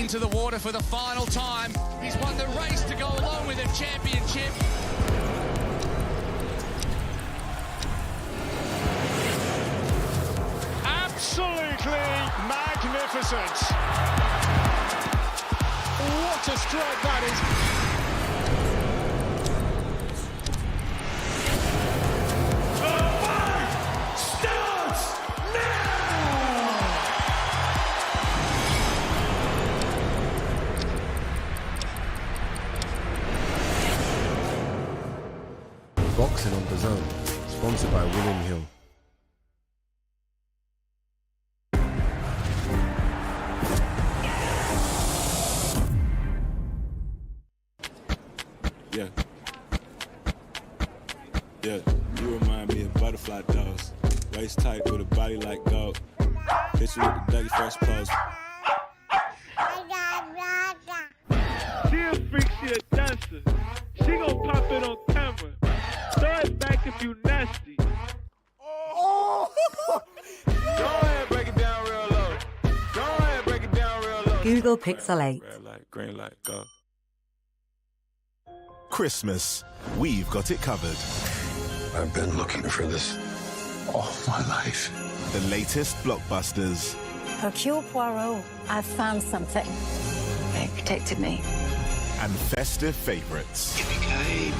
into the water for the final time. He's won the race to go along with a championship. Absolutely magnificent. What a stroke that is. Boxing on DAZN, sponsored by Wallin Hill. Yeah. Yeah, you remind me of butterfly dolls. Waist tight with a body like gold. Hit you with the Dougie Fresh pose. She a freak, she a dancer. She gon' pop it on camera. Throw it back if you nasty. Oh! Go ahead, break it down real low. Go ahead, break it down real low. Google Pixel 8. Red light, green light, go. Christmas. We've got it covered. I've been looking for this all my life. The latest blockbusters. Hercule Poirot, I've found something. They protected me. And festive favourites. Yippee-ki-yay.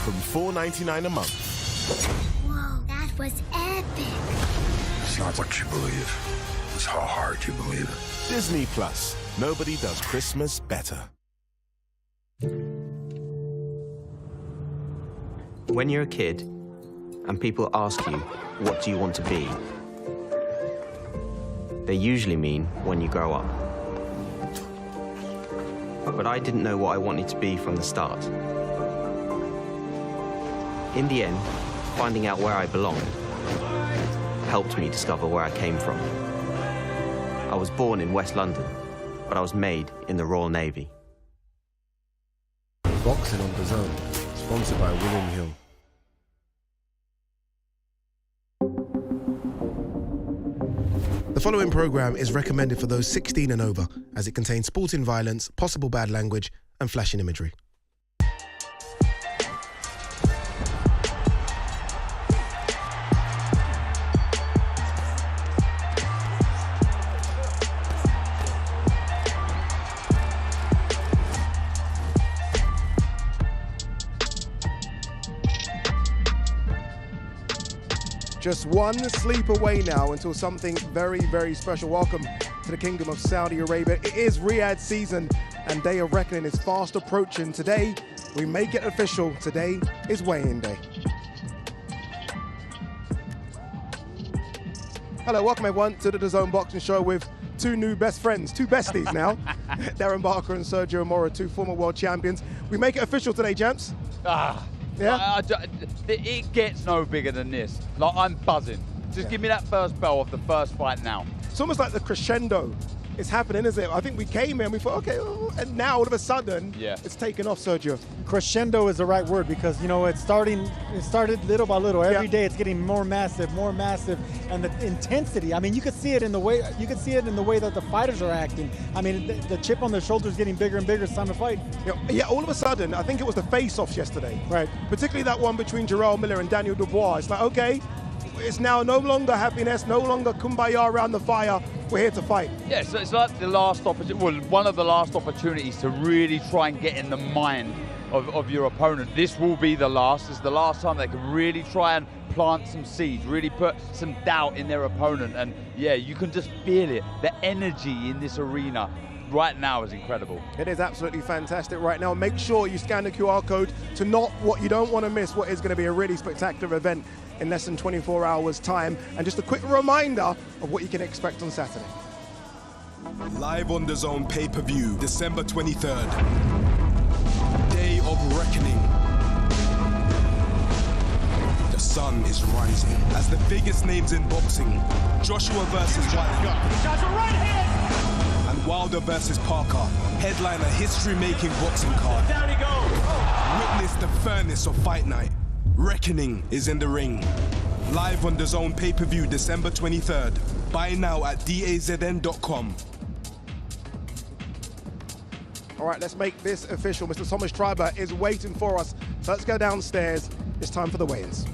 From $4.99 a month. Whoa, that was epic. It's not what you believe. It's how hard you believe it. Disney Plus. Nobody does Christmas better. When you're a kid and people ask you, what do you want to be? They usually mean when you grow up. But I didn't know what I wanted to be from the start. In the end, finding out where I belonged helped me discover where I came from. I was born in West London, but I was made in the Royal Navy. Boxing on DAZN, sponsored by Wallin Hill. The following programme is recommended for those 16 and over, as it contains sporting violence, possible bad language, and flashing imagery. Just one sleep away now until something very, very special. Welcome to the Kingdom of Saudi Arabia. It is Riyadh season and Day of Reckoning is fast approaching. Today, we make it official. Today is weigh-in day. Hello, welcome everyone to the DAZN Boxing Show with two new best friends, two besties now. Darren Barker and Sergio Mora, two former world champions. We make it official today, gents. Yeah? It gets no bigger than this. Like, I'm buzzing. Just give me that first bell of the first fight now. It's almost like the crescendo is happening, isn't it? I think we came in, we thought, okay, and now all of a sudden, it's taken off, Sergio. Crescendo is the right word because, you know, it started little by little. Every day it's getting more massive, and the intensity. I mean, you could see it in the way that the fighters are acting. I mean, the chip on their shoulder is getting bigger and bigger. It's time to fight. Yeah, all of a sudden, I think it was the face-offs yesterday. Right. Particularly that one between Jarrell Miller and Daniel Dubois. It's like, okay, it's now no longer happiness, no longer kumbaya around the fire. We're here to fight. Yeah, so it's like the last opportunity, well, one of the last opportunities to really try and get in the mind of your opponent. This will be the last. It's the last time they can really try and plant some seeds, really put some doubt in their opponent. And yeah, you can just feel it. The energy in this arena right now is incredible. It is absolutely fantastic right now. Make sure you scan the QR code to you don't want to miss what is going to be a really spectacular event in less than 24 hours time. And just a quick reminder of what you can expect on Saturday. Live on DAZN pay-per-view, December 23rd. Day of Reckoning. The sun is rising as the biggest names in boxing, Joshua versus Wallin, and Wilder versus Parker, headline a history-making boxing card. Down he goes. Witness the furnace of fight night. Reckoning is in the ring. Live on DAZN pay-per-view December 23rd. Buy now at DAZN.com. All right, let's make this official. Mr. Thomas Schreiber is waiting for us. So let's go downstairs. It's time for the weigh-ins.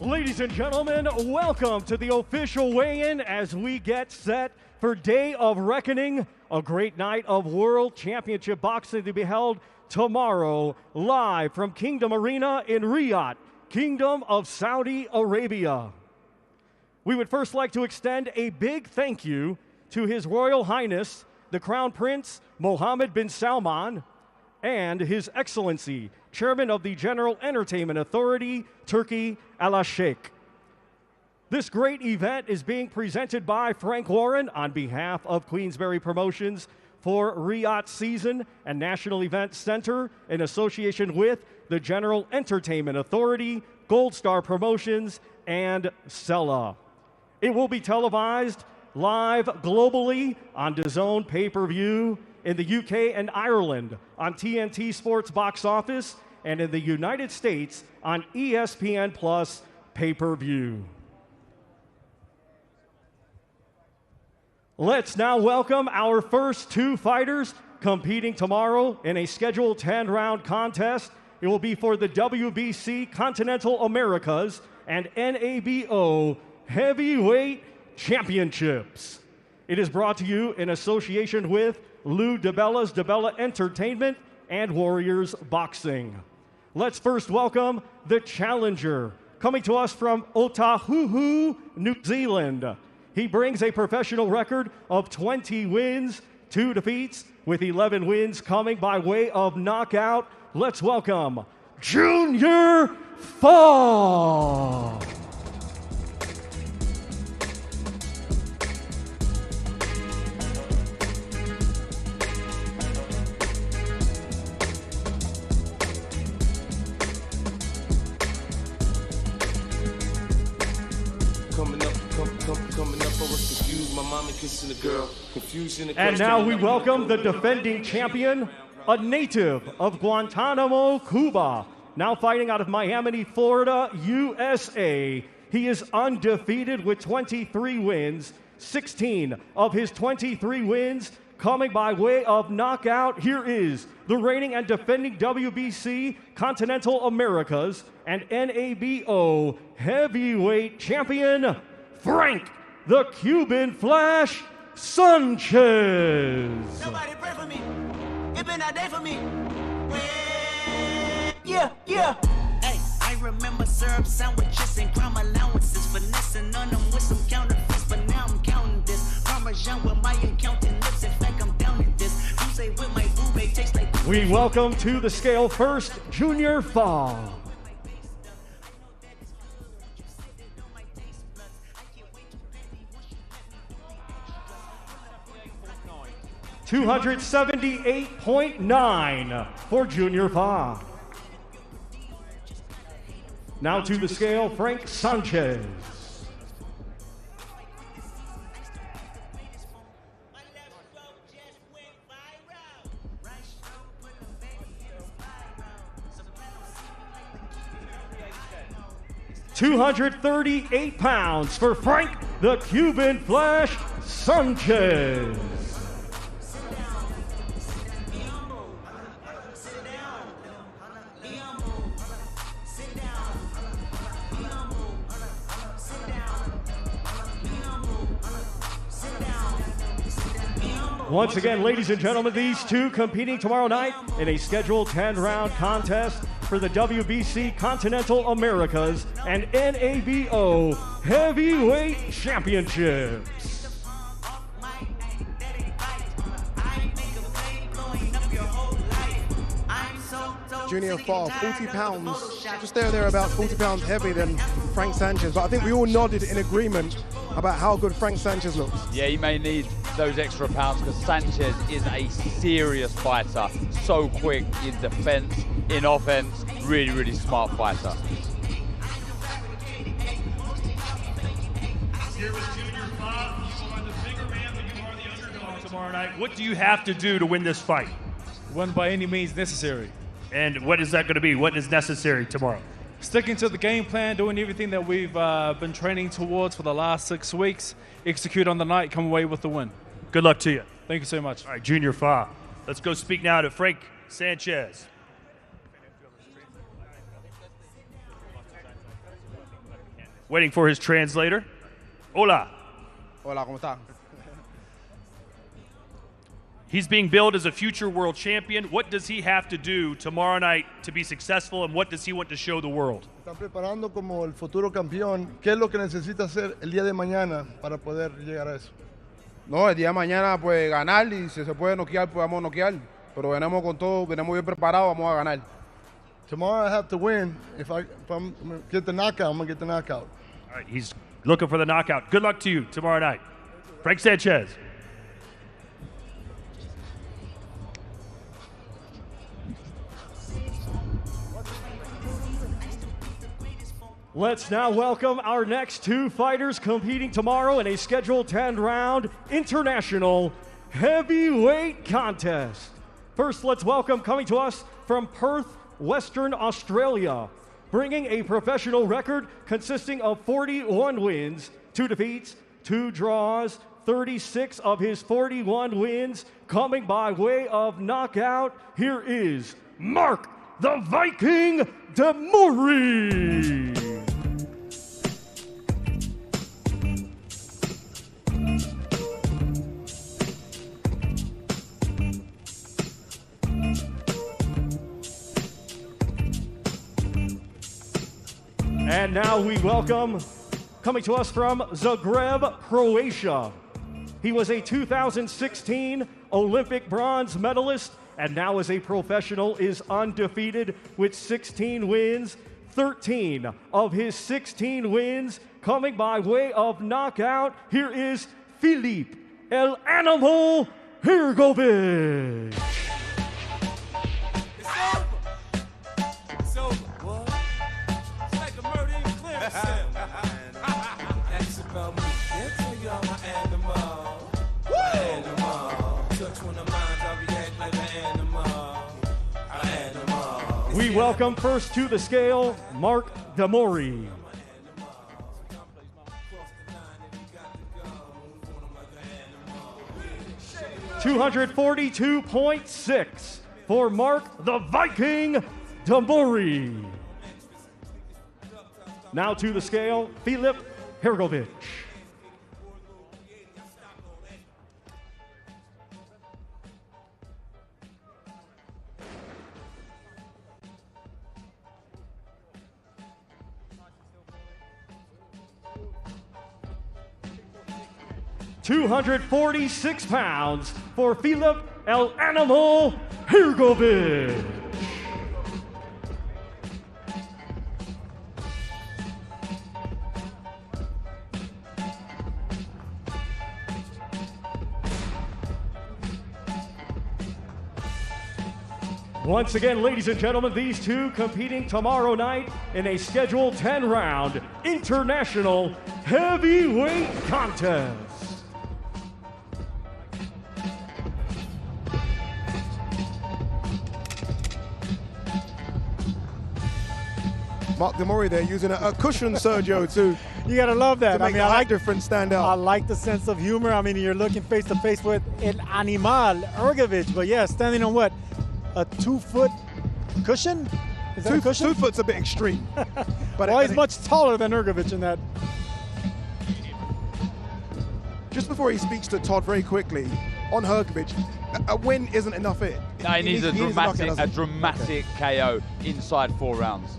Ladies and gentlemen, welcome to the official weigh-in as we get set for Day of Reckoning, a great night of World Championship Boxing to be held tomorrow, live from Kingdom Arena in Riyadh, Kingdom of Saudi Arabia. We would first like to extend a big thank you to His Royal Highness, the Crown Prince Mohammed bin Salman, and His Excellency, Chairman of the General Entertainment Authority, Turkey Al-Sheikh. This great event is being presented by Frank Warren on behalf of Queensberry Promotions for Riyadh Season and National Event Center in association with the General Entertainment Authority, Gold Star Promotions, and Sella. It will be televised live globally on DAZN pay-per-view in the UK and Ireland on TNT Sports Box Office, and in the United States on ESPN Plus pay-per-view. Let's now welcome our first two fighters competing tomorrow in a scheduled 10-round contest. It will be for the WBC Continental Americas and NABO Heavyweight Championships. It is brought to you in association with Lou DiBella's DiBella Entertainment and Warriors Boxing. Let's first welcome the challenger, coming to us from Otahuhu, New Zealand. He brings a professional record of 20 wins, 2 defeats, with 11 wins coming by way of knockout. Let's welcome Junior Fa. And now we welcome the defending champion, a native of Guantanamo, Cuba, now fighting out of Miami, Florida, USA. He is undefeated with 23 wins, 16 of his 23 wins coming by way of knockout. Here is the reigning and defending WBC Continental Americas and NABO Heavyweight Champion, Frank the Cuban Flash Sanchez. Somebody pray for me. It been a day for me. Yeah. Hey, I remember syrup sandwiches and crime allowances, finessing on them with some counterfeits, but now I'm counting this. Parmesan with my accountant lips. In fact, I'm down in this. You say with my boobay tastes like. We welcome to the scale first, Junior Fa. 278.9 for Junior Fa. Now to the scale, Frank Sanchez. £238 for Frank the Cuban Flash Sanchez. Once again, ladies and gentlemen, these two competing tomorrow night in a scheduled 10-round contest for the WBC Continental Americas and NABO Heavyweight Championships. Junior Fa, 40 pounds, just there about 40 pounds heavier than Frank Sanchez. But I think we all nodded in agreement about how good Frank Sanchez looks. Yeah, he may need those extra pounds because Sanchez is a serious fighter. So quick in defense, in offense, really smart fighter. Here with Junior Fa, you are the bigger man, but you are the underdog tomorrow night. What do you have to do to win this fight? Win by any means necessary. And what is that going to be? What is necessary tomorrow? Sticking to the game plan, doing everything that we've been training towards for the last 6 weeks. Execute on the night, come away with the win. Good luck to you. Thank you so much. All right, Junior Fa. Let's go speak now to Frank Sanchez. Waiting for his translator. Hola. Hola, ¿cómo está? He's being billed as a future world champion. What does he have to do tomorrow night to be successful, and what does he want to show the world? Está preparando como el futuro campeón. ¿Qué es lo que necesita hacer el día de mañana para poder llegar a eso? No, el día de mañana pues ganar y si se puede noquear, pues vamos a noquear. Pero venimos con todo, venimos bien preparados, vamos a ganar. Tomorrow I have to win. If I'm gonna get the knockout, I'm gonna get the knockout. All right, he's looking for the knockout. Good luck to you tomorrow night. Frank Sanchez. Let's now welcome our next 2 fighters competing tomorrow in a scheduled 10-round international heavyweight contest. First, let's welcome, coming to us from Perth, Western Australia, bringing a professional record consisting of 41 wins, 2 defeats, 2 draws, 36 of his 41 wins coming by way of knockout. Here is Mark the Viking Demori. And now we welcome, coming to us from Zagreb, Croatia. He was a 2016 Olympic bronze medalist, and now as a professional is undefeated with 16 wins. 13 of his 16 wins coming by way of knockout. Here is Filip El Animal Hrgović. We welcome first to the scale, Mark Demori. $242.6 for Mark the Viking Demori. Now to the scale, Filip Hrgović. £246 for Filip El Animal Hrgović. Once again, ladies and gentlemen, these 2 competing tomorrow night in a scheduled 10-round international heavyweight contest. Mark Demori there using a cushion, Sergio, too. You gotta love that. I like different stand out. I like the sense of humor. I mean, you're looking face to face with El Animal Hrgović, but yeah, standing on what? A 2-foot cushion? Is that a cushion? 2 foot's a bit extreme. But well, he's much taller than Hrgović in that. Just before he speaks to Todd very quickly, on Hrgović, a win isn't enough here. No, he needs a dramatic KO inside 4 rounds.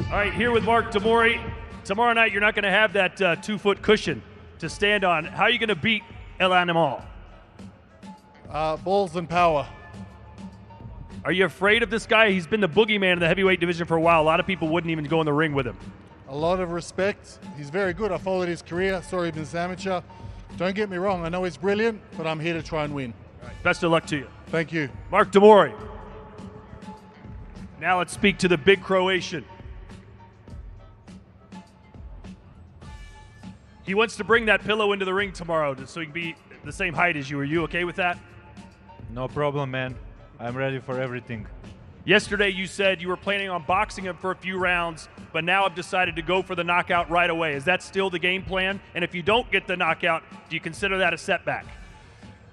All right, here with Mark Demori. Tomorrow night, you're not going to have that 2-foot cushion to stand on. How are you going to beat El Animal? Balls and power. Are you afraid of this guy? He's been the boogeyman in the heavyweight division for a while. A lot of people wouldn't even go in the ring with him. A lot of respect. He's very good. I followed his career. Saw him in amateur. Don't get me wrong. I know he's brilliant, but I'm here to try and win. All right, best of luck to you. Thank you. Mark Demori. Now let's speak to the big Croatian. He wants to bring that pillow into the ring tomorrow so he can be the same height as you. Are you okay with that? No problem, man. I'm ready for everything. Yesterday you said you were planning on boxing him for a few rounds, but now have decided to go for the knockout right away. Is that still the game plan? And if you don't get the knockout, do you consider that a setback?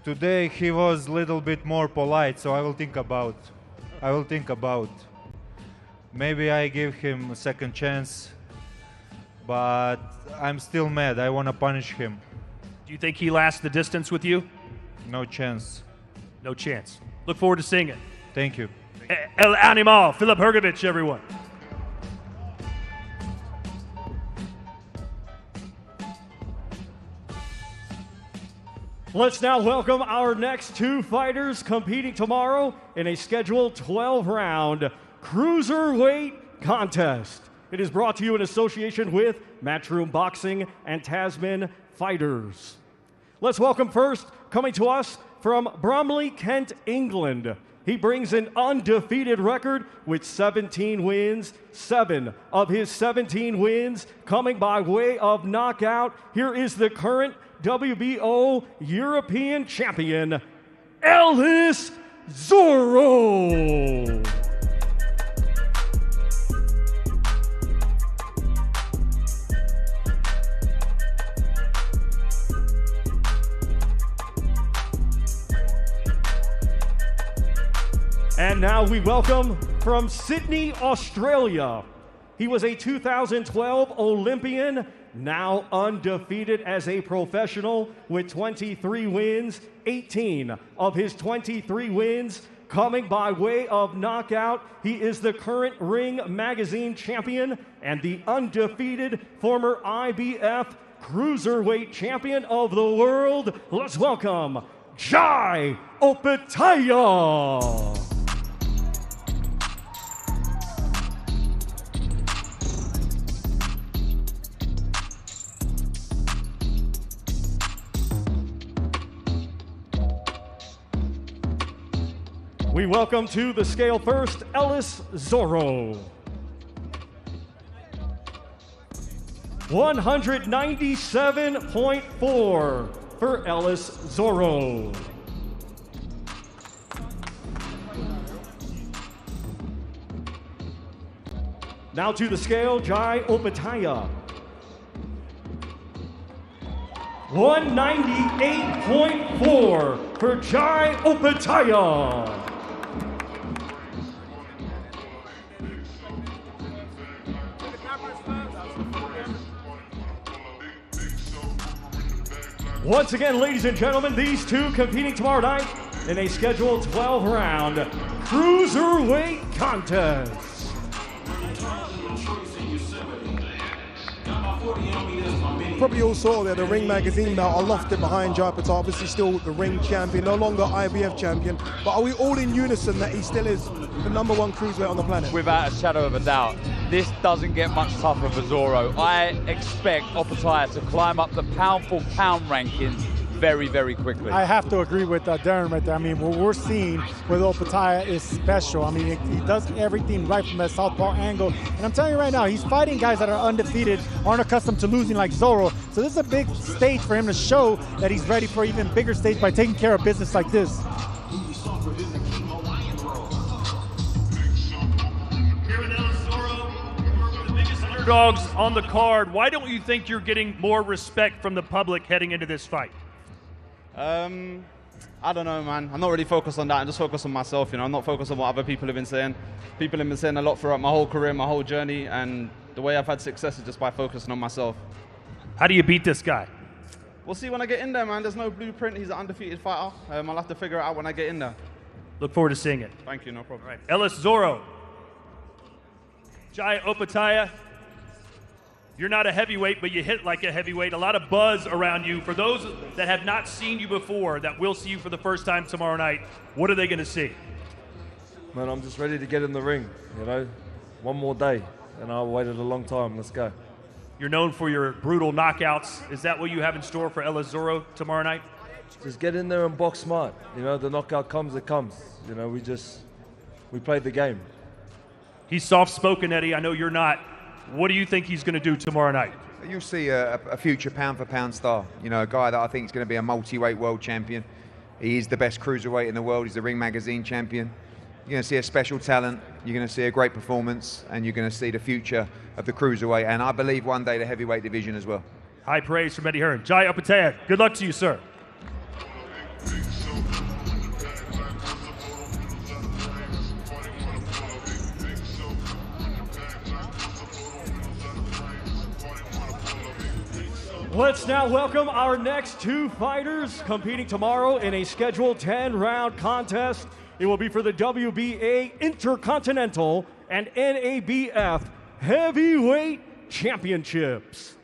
Today he was a little bit more polite, so I will think about. Maybe I give him a second chance, but I'm still mad. I want to punish him. Do you think he lasts the distance with you? No chance. No chance. Look forward to seeing it. Thank you. El Animal, Filip Hrgović, everyone. Let's now welcome our next two fighters competing tomorrow in a scheduled 12-round cruiserweight contest. It is brought to you in association with Matchroom Boxing and Tasman Fighters. Let's welcome first, coming to us from Bromley, Kent, England. He brings an undefeated record with 17 wins, 7 of his 17 wins coming by way of knockout. Here is the current WBO European champion, Ellis Zorro. And now we welcome from Sydney, Australia. He was a 2012 Olympian, now undefeated as a professional with 23 wins, 18 of his 23 wins coming by way of knockout. He is the current Ring Magazine champion and the undefeated former IBF Cruiserweight champion of the world. Let's welcome Jai Opetaia. We welcome to the scale first, Ellis Zorro. 197.4 for Ellis Zorro. Now to the scale, Jai Opetaia. 198.4 for Jai Opetaia. Once again, ladies and gentlemen, these two competing tomorrow night in a scheduled 12-round cruiserweight contest. Probably all saw there the Ring Magazine belt aloft behind Jai Opetaia, obviously still the ring champion, no longer IBF champion. But are we all in unison that he still is the #1 cruiserweight on the planet? Without a shadow of a doubt. This doesn't get much tougher for Zorro. I expect Opetaia to climb up the pound-for-pound rankings very, very quickly. I have to agree with Darren right there. I mean, what we're seeing with Opetaia is special. I mean, he does everything right from that southpaw angle. And I'm telling you right now, he's fighting guys that are undefeated, aren't accustomed to losing like Zorro. So this is a big stage for him to show that he's ready for even bigger stage by taking care of business like this. Dogs on the card. Why don't you think you're getting more respect from the public heading into this fight? I don't know, man. I'm not really focused on that. I'm just focused on myself, you know. I'm not focused on what other people have been saying. People have been saying a lot throughout my whole career, my whole journey, and the way I've had success is just by focusing on myself. How do you beat this guy? We'll see when I get in there, man. There's no blueprint. He's an undefeated fighter. I'll have to figure it out when I get in there. Look forward to seeing it. Thank you, no problem. All right. Ellis Zorro. Jai Opetaia. You're not a heavyweight, but you hit like a heavyweight. A lot of buzz around you. For those that have not seen you before, that will see you for the first time tomorrow night, what are they going to see? Man, I'm just ready to get in the ring, you know. One more day, and I waited a long time. Let's go. You're known for your brutal knockouts. Is that what you have in store for Ellis Zorro tomorrow night? Just get in there and box smart. You know, the knockout comes, it comes. You know, we played the game. He's soft-spoken, Eddie. I know you're not. What do you think he's going to do tomorrow night? You'll see a future pound-for-pound star. You know, a guy that I think is going to be a multi-weight world champion. He is the best cruiserweight in the world. He's the Ring Magazine champion. You're going to see a special talent, you're going to see a great performance, and you're going to see the future of the cruiserweight, and I believe one day the heavyweight division as well. High praise from Eddie Hearn. Jai Upataya, good luck to you, sir. Let's now welcome our next two fighters competing tomorrow in a scheduled 10-round contest. It will be for the WBA Intercontinental and NABF Heavyweight Championships.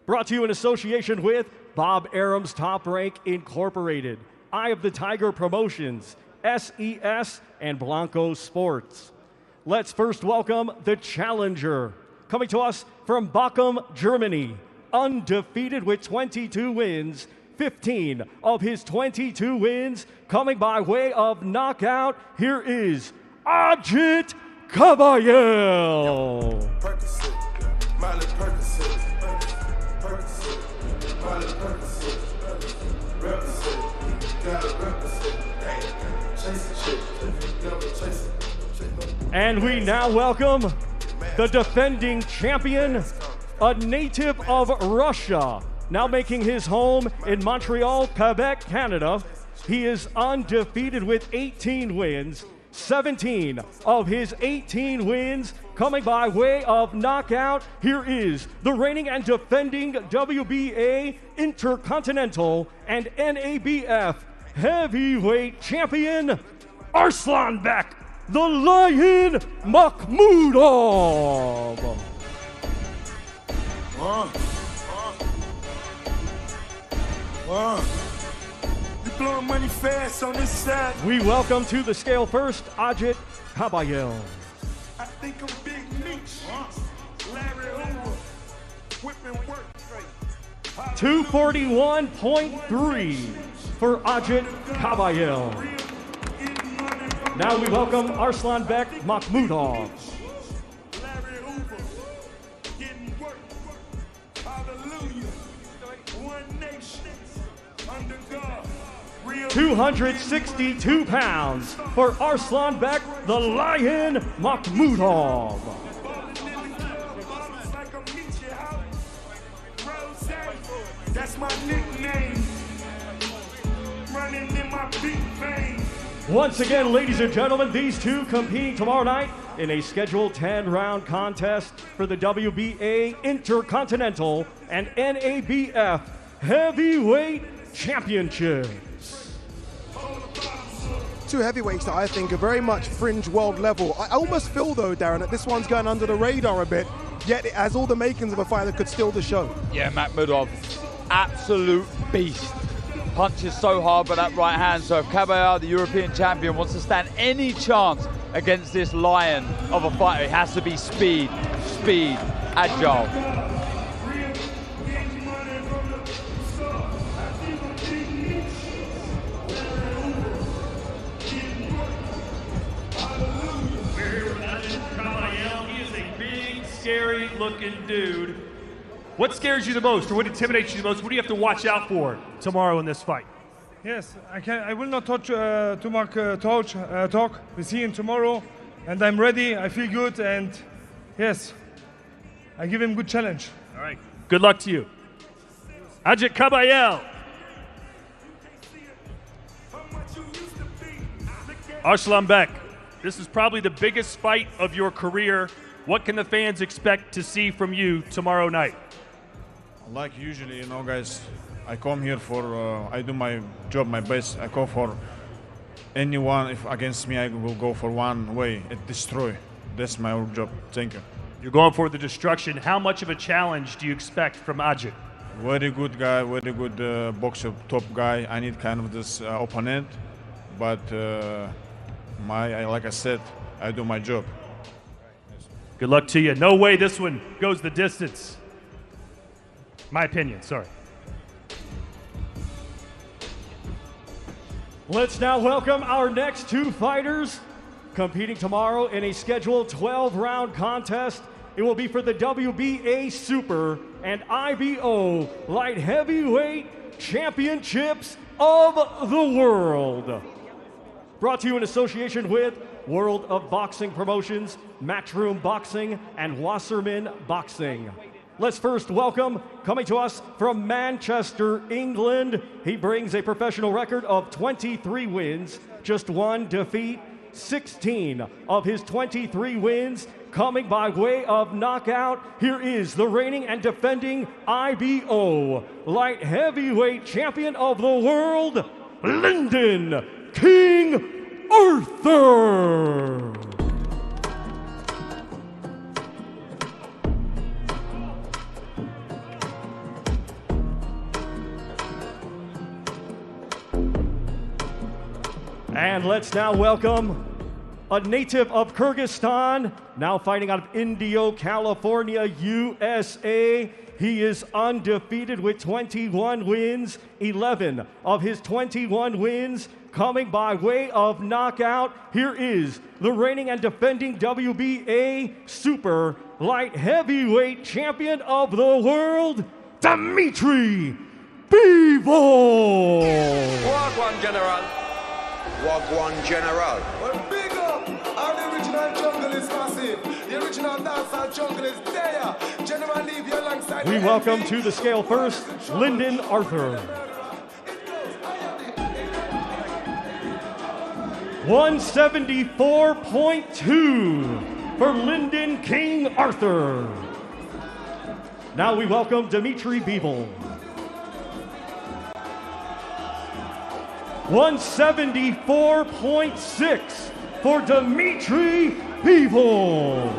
Brought to you in association with Bob Arum's Top Rank Incorporated, Eye of the Tiger Promotions, SES, and Blanco Sports. Let's first welcome the challenger, coming to us from Bochum, Germany. Undefeated with 22 wins, 15 of his 22 wins coming by way of knockout. Here is Ajit Kabayel. And we now welcome the defending champion, a native of Russia, now making his home in Montreal, Quebec, Canada. He is undefeated with 18 wins, 17 of his 18 wins coming by way of knockout. Here is the reigning and defending WBA Intercontinental and NABF Heavyweight Champion, Arslanbek, the Lion Makhmudov. You blowing money fast on this side. We welcome to the scale first, Ajit Kabayel. I think I'm Big Meech. Larry Hoover. Whipping work. 241.3 for Ajit Kabayel. Now we welcome Arslanbek Makhmudov. 262 pounds for Arslanbek, the Lion Makhmudov. That's my nickname. Running in my big vein. Once again, ladies and gentlemen, these two competing tomorrow night in a scheduled 10-round contest for the WBA Intercontinental and NABF Heavyweight Championship. Two heavyweights that I think are very much fringe world level. I almost feel though, Darren, that this one's going under the radar a bit, yet it has all the makings of a fight that could steal the show. Yeah, Makhmudov, absolute beast. Punches so hard with that right hand, so if Kabayel, the European champion, wants to stand any chance against this lion of a fighter, it has to be speed, agile. Scary looking dude. What scares you the most, or what intimidates you the most? What do you have to watch out for tomorrow in this fight? Yes, I will not touch too much talk. We see him tomorrow, and I'm ready. I feel good, and yes, I give him good challenge. All right. Good luck to you, Ajit Kabayel. Arslanbek, this is probably the biggest fight of your career. What can the fans expect to see from you tomorrow night? Like usually, guys, I come here for, I do my job, my best. I go for anyone. If against me, I will go for one way, destroy. That's my job. Thank you. You're going for the destruction. How much of a challenge do you expect from Ajit? Very good guy, very good boxer, top guy. I need kind of this opponent, but like I said, I do my job. Good luck to you. No way this one goes the distance. My opinion, sorry. Let's now welcome our next two fighters competing tomorrow in a scheduled 12-round contest. It will be for the WBA Super and IBO Light Heavyweight Championships of the World. Brought to you in association with World of Boxing Promotions, Matchroom Boxing, and Wasserman Boxing. Let's first welcome, coming to us from Manchester, England, he brings a professional record of 23 wins, just 1 defeat, 16 of his 23 wins coming by way of knockout. Here is the reigning and defending IBO light heavyweight champion of the world, Lyndon King Arthur. And let's now welcome a native of Kyrgyzstan, now fighting out of Indio, California, USA. He is undefeated with 21 wins, 11 of his 21 wins coming by way of knockout. Here is the reigning and defending WBA super light heavyweight champion of the world, Dimitri Bivol. Wagwan General. Wagwan General. Well, big up. All the original jungle is massive. The original dancehall jungle is there. General Levy alongside. We welcome to the scale first, Lyndon Arthur. 174.2 for Lyndon King Arthur. Now we welcome Dimitri Bivol. 174.6 for Dimitri Bivol.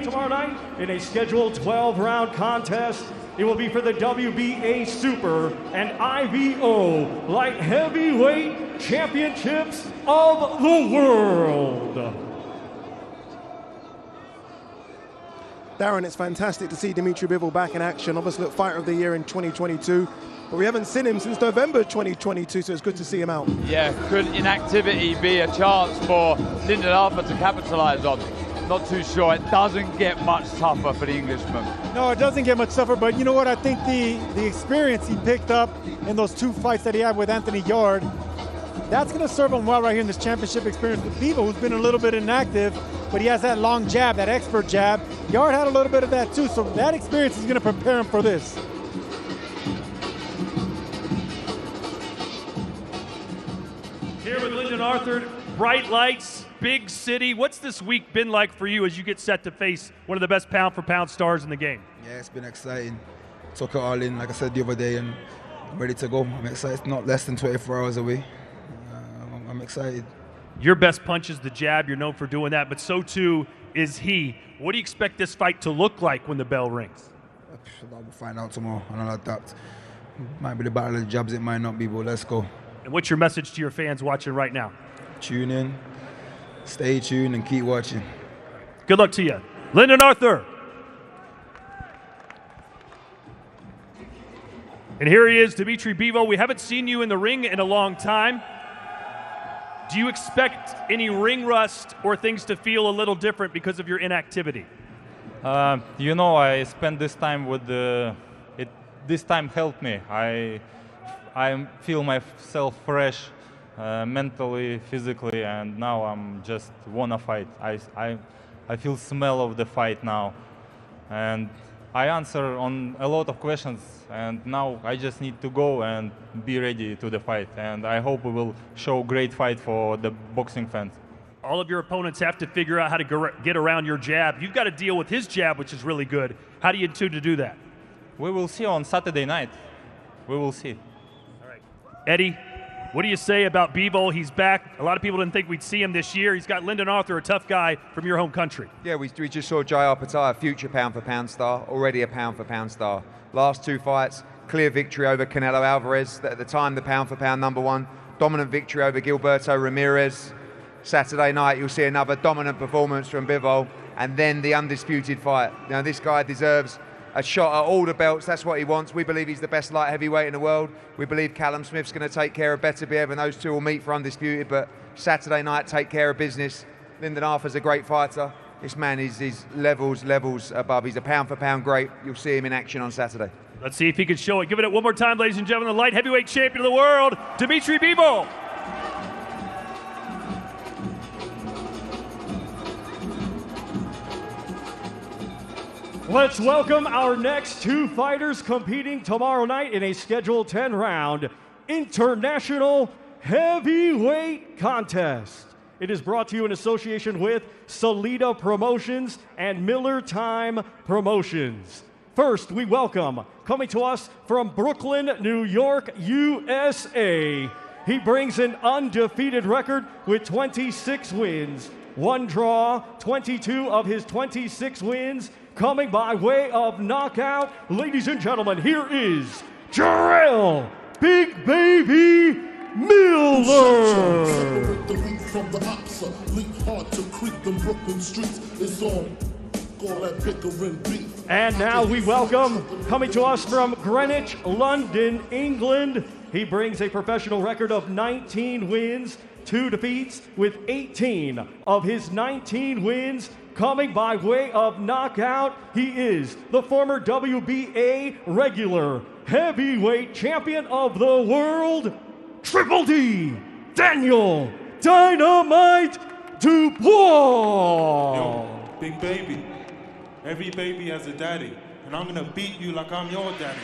Tomorrow night in a scheduled 12-round contest. It will be for the WBA Super and IBO Light Heavyweight Championships of the World. Darren, it's fantastic to see Dimitri Bivol back in action. Obviously, look, Fighter of the Year in 2022, but we haven't seen him since November 2022, so it's good to see him out. Yeah, could inactivity be a chance for Lyndon Arthur to capitalise on? Not too sure. It doesn't get much tougher for the Englishman. No, it doesn't get much tougher, but you know what? I think the experience he picked up in those 2 fights that he had with Anthony Yard, that's going to serve him well right here in this championship experience with Bivol, who's been a little bit inactive, but he has that long jab, that expert jab. Yard had a little bit of that too, so that experience is going to prepare him for this. Here with Lyndon Arthur, bright lights, big city. What's this week been like for you as you get set to face one of the best pound-for-pound stars in the game? Yeah, it's been exciting. Took it all in, like I said the other day, and I'm ready to go. I'm excited. Not less than 24 hours away. I'm excited. Your best punch is the jab. You're known for doing that, but so too is he. What do you expect this fight to look like when the bell rings? We'll find out tomorrow, and I'll adapt. Might be the battle of the jabs, it might not be, but let's go. And what's your message to your fans watching right now? Tune in, stay tuned, and keep watching. Good luck to you. Lyndon Arthur. And here he is, Dimitri Bivol. We haven't seen you in the ring in a long time. Do you expect any ring rust or things to feel a little different because of your inactivity? You know, I spent this time with this time helped me. I feel myself fresh, mentally, physically, and now I'm just wanna fight. I feel smell of the fight now, and I answer on a lot of questions, and now I just need to go and be ready to the fight, and I hope we will show great fight for the boxing fans. All of your opponents have to figure out how to get around your jab. You've got to deal with his jab, which is really good. How do you intend to do that? We will see on Saturday night. We will see. All right. Eddie, what do you say about Bivol? He's back. A lot of people didn't think we'd see him this year. He's got Lyndon Arthur, a tough guy from your home country. Yeah, we just saw J.R. Pesata, future pound-for-pound star, already a pound-for-pound star. Last 2 fights, clear victory over Canelo Alvarez, at the time the pound-for-pound #1. Dominant victory over Gilberto Ramirez. Saturday night, you'll see another dominant performance from Bivol, and then the undisputed fight. Now, this guy deserves a shot at all the belts. That's what he wants. We believe he's the best light heavyweight in the world. We believe Callum Smith's going to take care of Beterbiev, and those two will meet for undisputed. But Saturday night, take care of business. Lyndon Arthur's a great fighter. This man is levels above. He's a pound-for-pound great. You'll see him in action on Saturday. Let's see if he can show it. Give it up one more time, ladies and gentlemen. The light heavyweight champion of the world, Dimitri Bivol. Let's welcome our next two fighters competing tomorrow night in a scheduled 10-round international heavyweight contest. It is brought to you in association with Salida Promotions and Miller Time Promotions. First, we welcome, coming to us from Brooklyn, New York, USA. He brings an undefeated record with 26 wins, 1 draw, 22 of his 26 wins coming by way of knockout. Ladies and gentlemen, here is Jarrell Big Baby Miller. The week from the ops, leap hard to creep them Brooklyn streets. It's on. Call that bickering beef. And now we welcome, coming to us from Greenwich, London, England. He brings a professional record of 19 wins, 2 defeats, with 18 of his 19 wins coming by way of knockout. He is the former WBA regular heavyweight champion of the world, Triple D, Daniel Dynamite Dubois. Yo, Big Baby, every baby has a daddy, and I'm gonna beat you like I'm your daddy.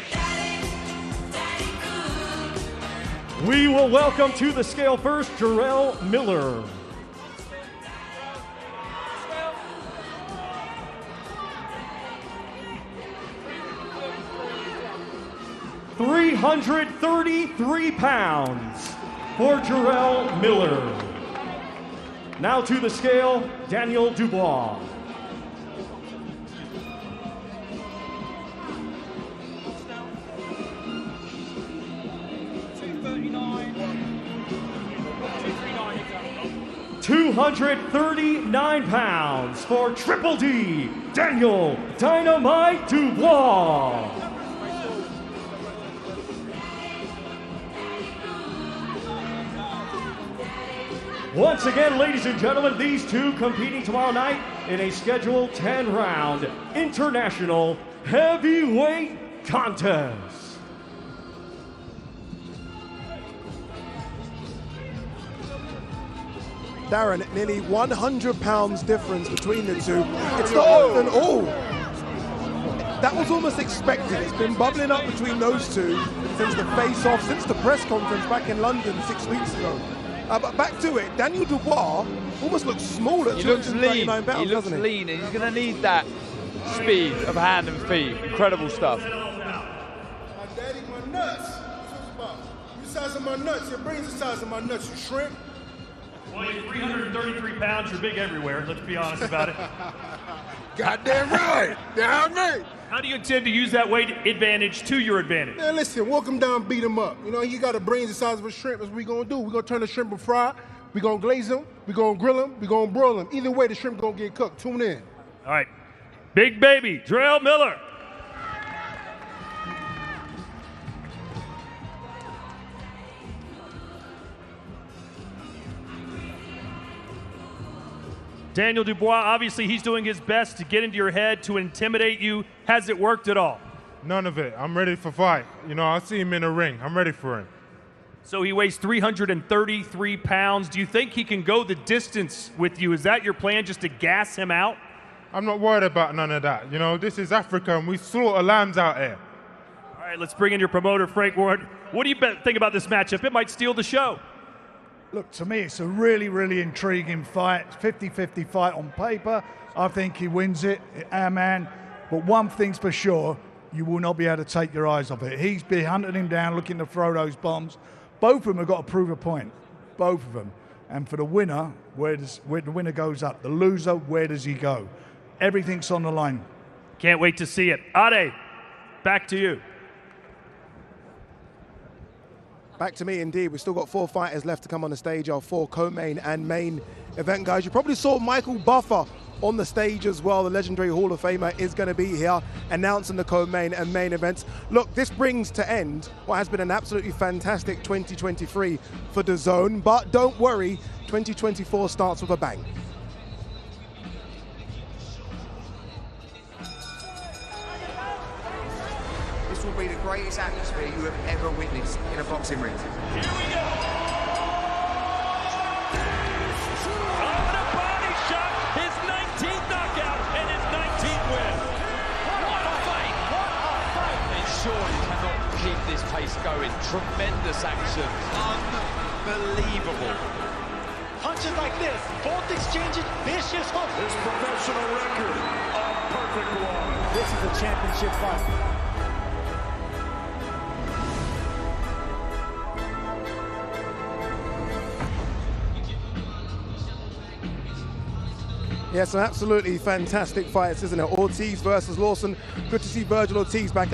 We will welcome to the scale first, Jarrell Miller. £333 for Jarrell Miller. Now to the scale, Daniel Dubois. £239 for Triple D, Daniel Dynamite Dubois. Once again, ladies and gentlemen, these two competing tomorrow night in a scheduled 10-round international heavyweight contest. Darren, nearly 100 pounds difference between the two. It's not often all. That was almost expected. It's been bubbling up between those two since the face-off, since the press conference back in London 6 weeks ago. But back to it, Daniel Dubois almost looks small at 239 pounds, he looks lean, and he's going to need that speed of hand and feet. Incredible stuff. My daddy, my nuts. You size of my nuts, your brain's the size of my nuts, you shrimp. Well, you're 333 pounds, you're big everywhere, let's be honest about it. Goddamn right, damn right. How do you intend to use that weight advantage to your advantage? Man, listen, walk him down, beat him up. You know, he got a brain the size of a shrimp. That's what we gonna do. We gonna turn the shrimp and fry. We gonna glaze him. We gonna grill him. We gonna broil him. Either way, the shrimp gonna get cooked. Tune in. All right, Big Baby, Jarrell Miller. Daniel Dubois, obviously he's doing his best to get into your head, to intimidate you. Has it worked at all? None of it. I'm ready for fight. You know, I'll see him in the ring. I'm ready for him. So he weighs 333 pounds. Do you think he can go the distance with you? Is that your plan, just to gas him out? I'm not worried about none of that. You know, this is Africa and we slaughter lambs out here. All right, let's bring in your promoter, Frank Ward. What do you think about this matchup? It might steal the show. Look, to me, it's a really, really intriguing fight. 50-50 fight on paper. I think he wins it, our man. But one thing's for sure, you will not be able to take your eyes off it. He's been hunting him down, looking to throw those bombs. Both of them have got to prove a point. Both of them. And for the winner, where the winner goes up. The loser, where does he go? Everything's on the line. Can't wait to see it. Ade, back to you. Back to me indeed. We've still got 4 fighters left to come on the stage, our 4 co-main and main event guys. You probably saw Michael Buffer on the stage as well. The legendary Hall of Famer is going to be here announcing the co-main and main events. Look, this brings to end what has been an absolutely fantastic 2023 for DAZN, but don't worry, 2024 starts with a bang. greatest atmosphere you have ever witnessed in a boxing ring. Here we go. On a body shot, his 19th knockout and his 19th win. What a fight! What a fight! And surely cannot keep this pace going. Tremendous action. Unbelievable. Punches like this, both exchanging vicious hooks. His professional record, a perfect one. This is a championship fight. Yeah, some absolutely fantastic fights, isn't it? Ortiz versus Lawson. Good to see Virgil Ortiz back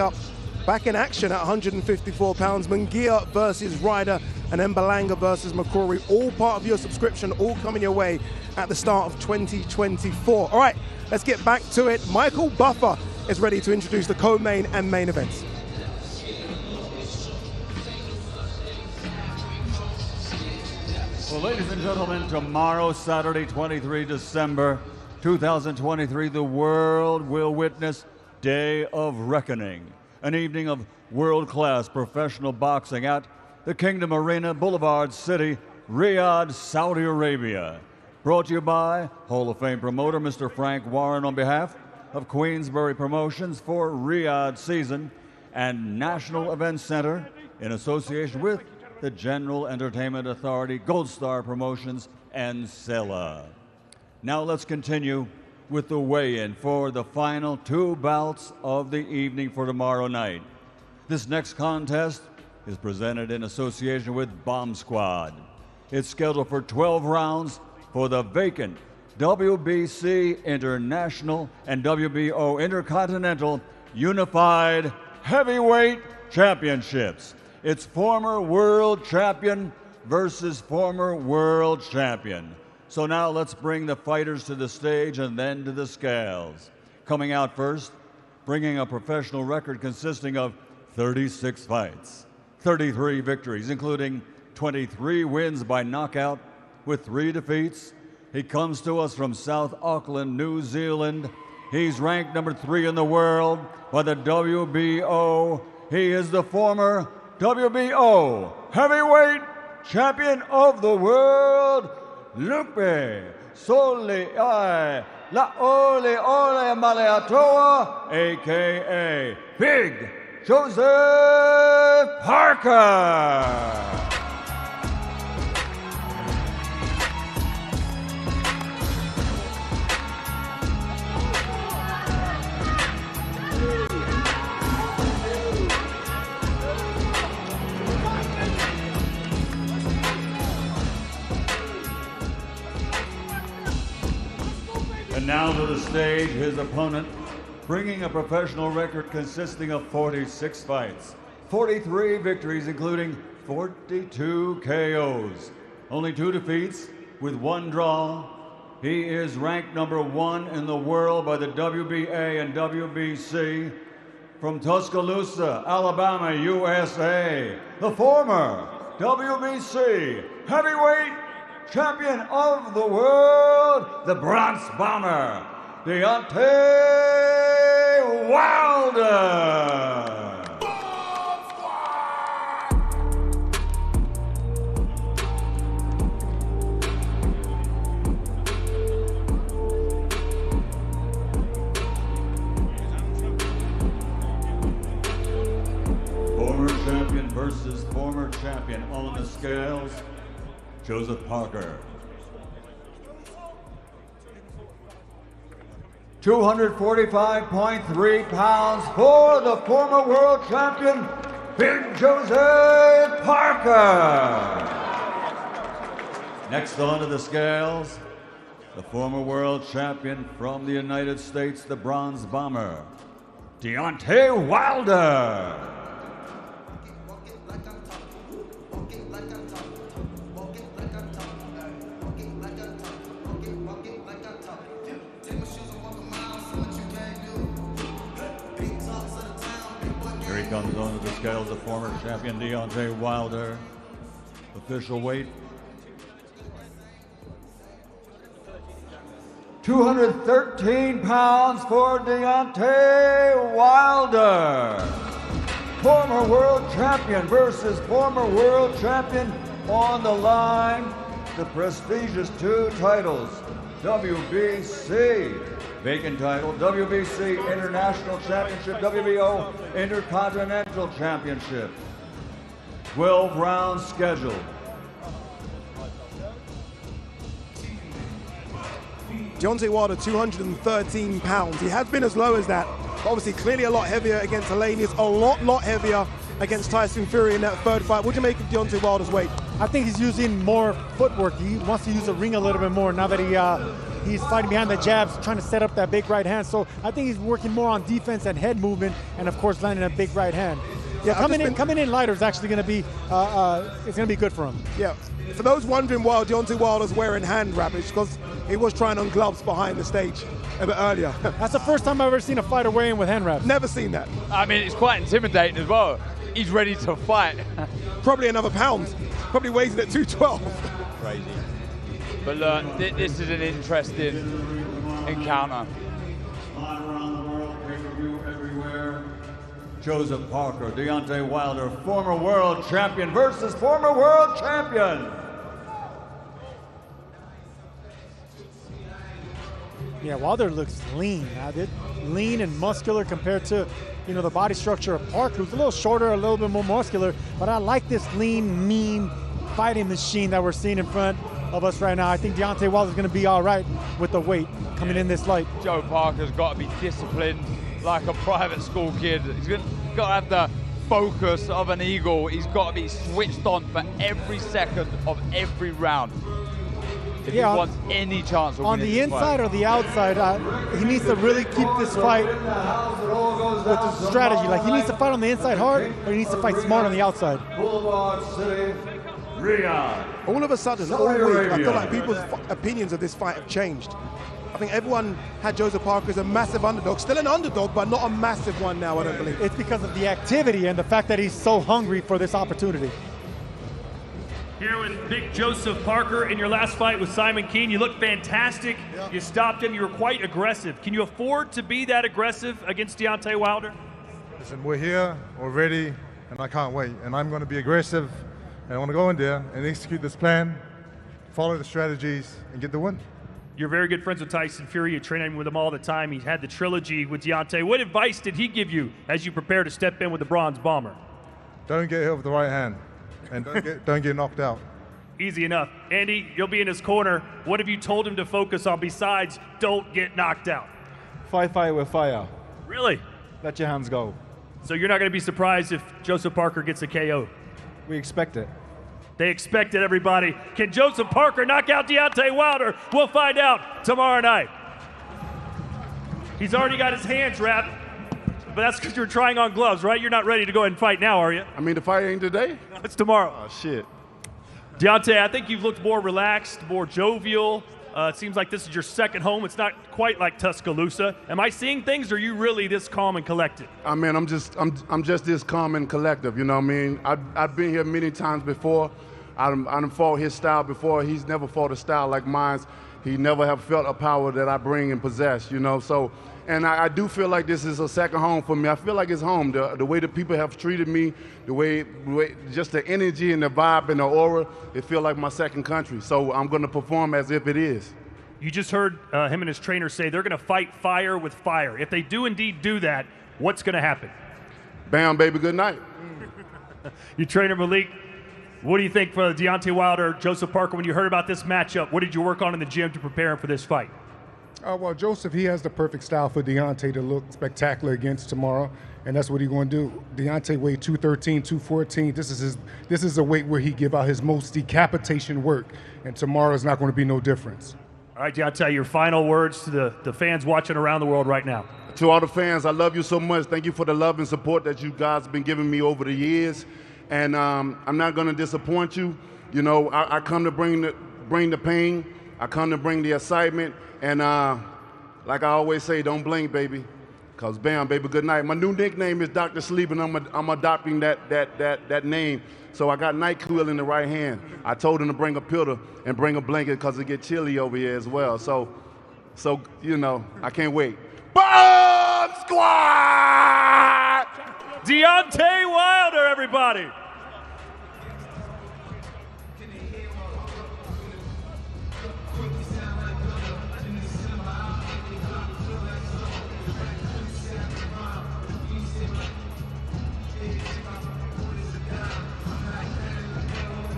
in action at 154 pounds. Munguia versus Ryder, and then Berlanga versus McCrory. All part of your subscription, all coming your way at the start of 2024. All right, let's get back to it. Michael Buffer is ready to introduce the co-main and main events. Well, ladies and gentlemen, tomorrow, Saturday, 23 December 2023, the world will witness Day of Reckoning, an evening of world-class professional boxing at the Kingdom Arena, Boulevard City, Riyadh, Saudi Arabia. Brought to you by Hall of Fame promoter Mr. Frank Warren on behalf of Queensbury Promotions for Riyadh season and National Events Center in association with the General Entertainment Authority, Gold Star Promotions, and Sela. Now let's continue with the weigh-in for the final two bouts of the evening for tomorrow night. This next contest is presented in association with Bomb Squad. It's scheduled for 12 rounds for the vacant WBC International and WBO Intercontinental Unified Heavyweight Championships. It's former world champion versus former world champion. So now let's bring the fighters to the stage and then to the scales. Coming out first, bringing a professional record consisting of 36 fights, 33 victories, including 23 wins by knockout with 3 defeats. He comes to us from South Auckland, New Zealand. He's ranked number 3 in the world by the WBO. He is the former WBO heavyweight champion of the world, Lupe Soliai Laole Ole Maleatoa, a.k.a. Big Joseph Parker. And now to the stage, his opponent, bringing a professional record consisting of 46 fights, 43 victories, including 42 KOs, only 2 defeats with 1 draw. He is ranked number 1 in the world by the WBA and WBC. From Tuscaloosa, Alabama, USA, the former WBC heavyweight champion of the world, the Bronx Bomber, Deontay Wilder. Former champion versus former champion on the scales, Joseph Parker. 245.3 pounds for the former world champion, Big Joseph Parker. Next onto the scales, the former world champion from the United States, the Bronze Bomber, Deontay Wilder. Here he comes onto the scales, the former champion Deontay Wilder. Official weight, 213 pounds for Deontay Wilder. former world champion versus former world champion. On the line, the prestigious 2 titles, WBC vacant title, WBC International Championship, WBO Intercontinental Championship. 12 rounds scheduled. Deontay Wilder, 213 pounds. He has been as low as that. Obviously, clearly a lot heavier against Helenius, a lot heavier against Tyson Fury in that third fight. What do you make of Deontay Wilder's weight? I think he's using more footwork. He wants to use the ring a little bit more now that he's fighting behind the jabs, trying to set up that big right hand. So I think he's working more on defense and head movement, and of course landing a big right hand. Yeah, coming in lighter is actually going to be it's going to be good for him. Yeah. For those wondering why Deontay Wilder's wearing hand wrap, it's because he was trying on gloves behind the stage a bit earlier. That's the first time I've ever seen a fighter weigh in with hand wraps. Never seen that. I mean, it's quite intimidating as well. He's ready to fight. Probably another pound. Probably weighs it at 212. Crazy. But look, this is an interesting encounter. Around the world, pay-per-view everywhere. Joseph Parker, Deontay Wilder, former world champion versus former world champion. Yeah, Wilder looks lean. Lean and muscular compared to, the body structure of Parker, who's a little shorter, a little bit more muscular. But I like this lean, mean fighting machine that we're seeing in front of us right now. I think Deontay Wilder's going to be all right with the weight coming in this light. Joe Parker's got to be disciplined like a private school kid. He's got to have the focus of an eagle. He's got to be switched on for every second of every round. If he wants any chance of on winning the this inside fight. or the outside, he needs to really keep this fight with the strategy. Like, he needs to fight on the inside hard, or he needs to fight smart on the outside. Boulevard City, Riyadh. All of a sudden, all week, I feel like people's opinions of this fight have changed. I think everyone had Joseph Parker as a massive underdog. Still an underdog, but not a massive one now, I don't believe. It's because of the activity and the fact that he's so hungry for this opportunity. Here with big Joseph Parker in your last fight with Simon Keane. You looked fantastic. You stopped him. You were quite aggressive. Can you afford to be that aggressive against Deontay Wilder? Listen, we're here, we're ready, and I can't wait. And I'm going to be aggressive, and I want to go in there and execute this plan, follow the strategies, and get the win. You're very good friends with Tyson Fury. You train with him all the time. He's had the trilogy with Deontay. What advice did he give you as you prepare to step in with the Bronze Bomber? Don't get hit with the right hand, and don't get knocked out. Easy enough. Andy, you'll be in his corner. What have you told him to focus on besides don't get knocked out? Fight fire with fire. Really? Let your hands go. So you're not going to be surprised if Joseph Parker gets a KO? We expect it. They expect it, everybody. Can Joseph Parker knock out Deontay Wilder? We'll find out tomorrow night. He's already got his hands wrapped, but that's because you're trying on gloves, right? You're not ready to go ahead and fight now, are you? I mean, the fight ain't today? No, it's tomorrow. Oh, shit. Deontay, I think you've looked more relaxed, more jovial. It seems like this is your second home. It's not quite like Tuscaloosa. Am I seeing things, or are you really this calm and collected? I mean, I'm just this calm and collective, you know what I mean? I've been here many times before. I done fought his style before. He's never fought a style like mine. He never have felt a power that I bring and possess, you know? So, and I do feel like this is a second home for me. I feel like it's home. The way the people have treated me, the way just the energy and the vibe and the aura, it feel like my second country. So I'm going to perform as if it is. You just heard him and his trainer say they're going to fight fire with fire. If they do indeed do that, what's going to happen? Bam, baby, good night. Your trainer, Malik, what do you think for Deontay Wilder, Joseph Parker, when you heard about this matchup? What did you work on in the gym to prepare him for this fight? Well, Joseph, he has the perfect style for Deontay to look spectacular against tomorrow, and that's what he's going to do. Deontay weighed 213, 214. This is a weight where he give out his most decapitation work, and tomorrow is not going to be no difference. All right, Deontay, your final words to the fans watching around the world right now. To all the fans, I love you so much. Thank you for the love and support that you guys have been giving me over the years, and I'm not going to disappoint you. You know, I come to bring the pain. I come to bring the excitement. And like I always say, don't blink, baby, because bam, baby, good night. My new nickname is Dr. Sleep, and I'm adopting that name. So I got NyQuil in the right hand. I told him to bring a pillow and bring a blanket because it get chilly over here as well. So you know, I can't wait. Bomb Squad! Deontay Wilder, everybody.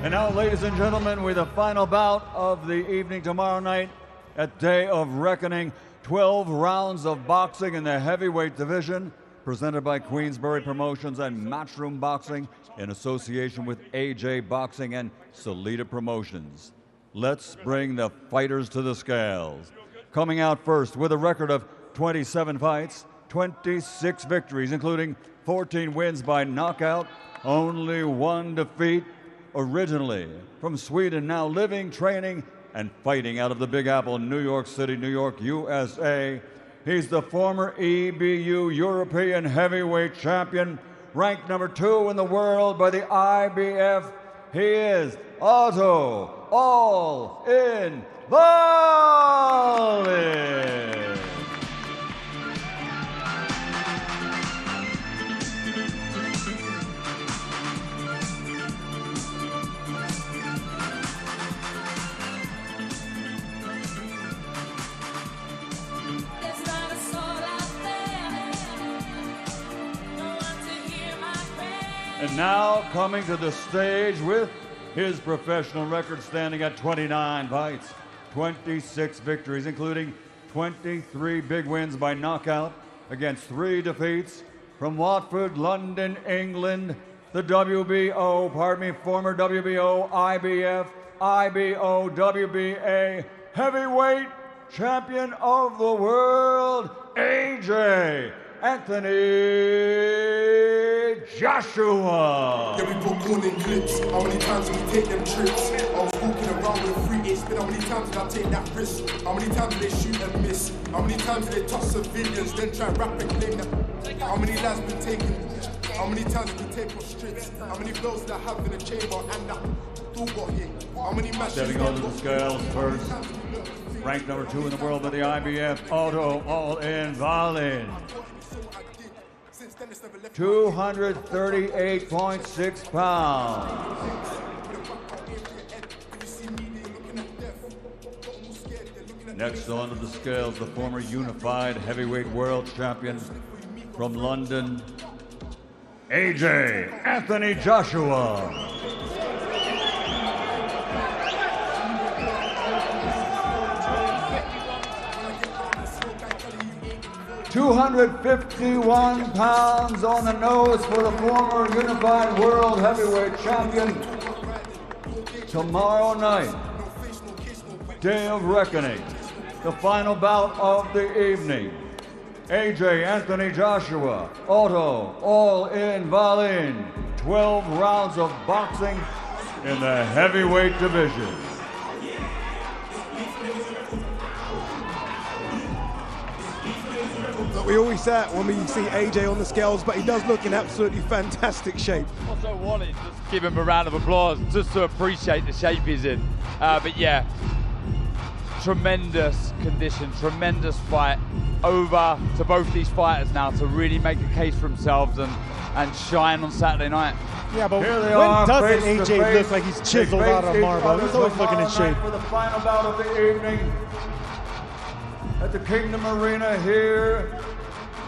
And now, ladies and gentlemen, with the final bout of the evening tomorrow night at Day of Reckoning, 12 rounds of boxing in the heavyweight division, presented by Queensbury Promotions and Matchroom Boxing in association with AJ Boxing and Salida Promotions. Let's bring the fighters to the scales. Coming out first with a record of 27 fights, 26 victories, including 14 wins by knockout, only 1 defeat. Originally from Sweden, now living, training, and fighting out of the Big Apple, New York City, New York, USA. He's the former EBU European heavyweight champion, ranked number 2 in the world by the IBF. He is Otto All-In Wallin. And now coming to the stage with his professional record standing at 29 fights, 26 victories, including 23 big wins by knockout against 3 defeats. From Watford, London, England, the former WBO, IBF, IBO, WBA heavyweight champion of the world, AJ Anthony Joshua. Yeah, we put corn in clips. How many times did we take them trips? I was walking around with a 3-8 spin. How many times did I take that risk? How many times did they shoot and miss? How many times did they touch civilians, then try and rap and claim that? How many lives been taken? How many times did we take off strips? How many blows did I have in the chamber and that all got hit? How many matches? Stepping onto the scales first, ranked number 2 in the world by the IBF, Otto All-In Wallin. 238.6 pounds. Next onto the scales, the former unified heavyweight world champion from London, AJ Anthony Joshua. 251 pounds on the nose for the former unified world heavyweight champion. Tomorrow night, Day of Reckoning, the final bout of the evening. AJ Anthony Joshua, Otto All-In Wallin, 12 rounds of boxing in the heavyweight division. We always say it when we see AJ on the scales, but he does look in absolutely fantastic shape. Also, Wallin, just give him a round of applause just to appreciate the shape he's in. But yeah, tremendous condition, tremendous fight. Over to both these fighters now to really make a case for themselves and shine on Saturday night. Yeah, but when doesn't AJ look like he's chiseled out of marble? He's always looking in shape. For the final bout of the evening at the Kingdom Arena here